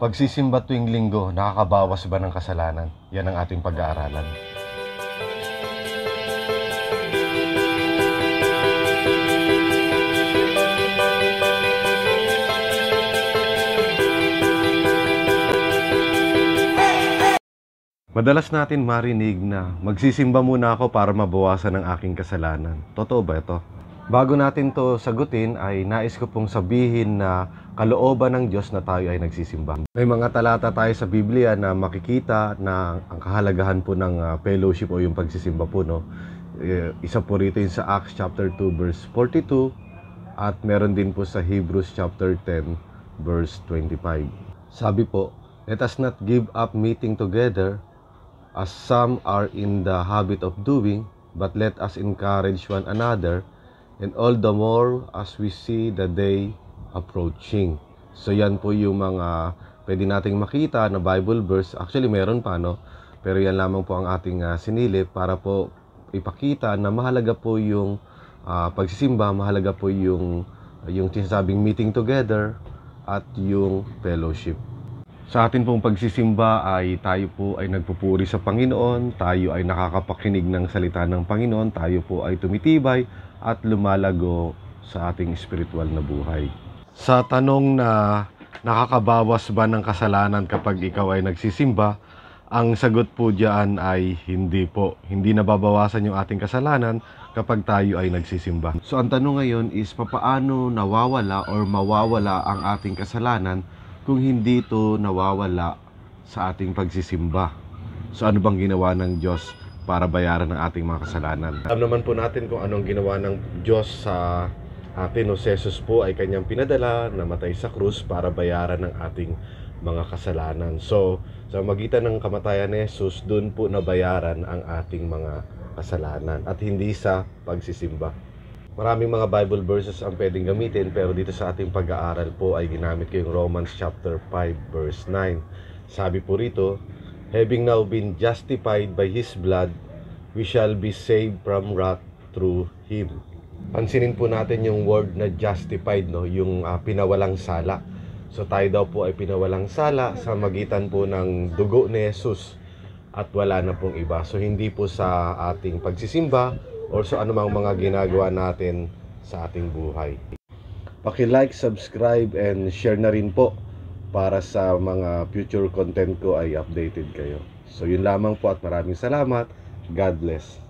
Pagsisimba tuwing linggo, nakakabawas ba ng kasalanan? Yan ang ating pag-aaralan. Madalas natin marinig na magsisimba muna ako para mabawasan ang aking kasalanan. Totoo ba ito? Bago natin to sagutin ay nais ko pong sabihin na kalooban ng Diyos na tayo ay nagsisimba. May mga talata tayo sa Biblia na makikita na ang kahalagahan po ng fellowship o yung pagsisimba po, no? Isa po rito yung sa Acts chapter 2 verse 42 at meron din po sa Hebrews chapter 10 verse 25. Sabi po, "Let us not give up meeting together as some are in the habit of doing, but let us encourage one another, and all the more as we see the day approaching." So yan po yung mga pwede nating makita na Bible verse. Actually meron pa, no? Pero yan lamang po ang ating sinilip para po ipakita na mahalaga po yung pagsisimba, mahalaga po yung sinasabing meeting together at yung fellowship. Sa atin pong pagsisimba ay tayo po ay nagpupuri sa Panginoon, tayo ay nakakapakinig ng salita ng Panginoon, tayo po ay tumitibay at lumalago sa ating spiritual na buhay. Sa tanong na nakakabawas ba ng kasalanan kapag ikaw ay nagsisimba, ang sagot po diyan ay hindi po. Hindi nababawasan yung ating kasalanan kapag tayo ay nagsisimba. So ang tanong ngayon is papaano nawawala or mawawala ang ating kasalanan kung hindi ito nawawala sa ating pagsisimba. So ano bang ginawa ng Diyos para bayaran ang ating mga kasalanan? Alam naman po natin kung anong ginawa ng Diyos sa atin. O si Jesus po ay kanyang pinadala, namatay sa krus para bayaran ang ating mga kasalanan. So sa magitan ng kamatayan ni Jesus, doon po nabayaran ang ating mga kasalanan at hindi sa pagsisimba. Maraming mga Bible verses ang pwedeng gamitin, pero dito sa ating pag-aaral po ay ginamit ko yung Romans chapter 5 verse 9. Sabi po rito, "Having now been justified by His blood, we shall be saved from wrath through Him." Pansinin po natin yung word na justified, no? Yung pinawalang sala. So tayo daw po ay pinawalang sala sa magitan po ng dugo ni Jesus at wala na pong iba. So hindi po sa ating pagsisimba or sa anumang mga ginagawa natin sa ating buhay. Paki-like, subscribe, and share na rin po para sa mga future content ko ay updated kayo. So yun lamang po at maraming salamat. God bless.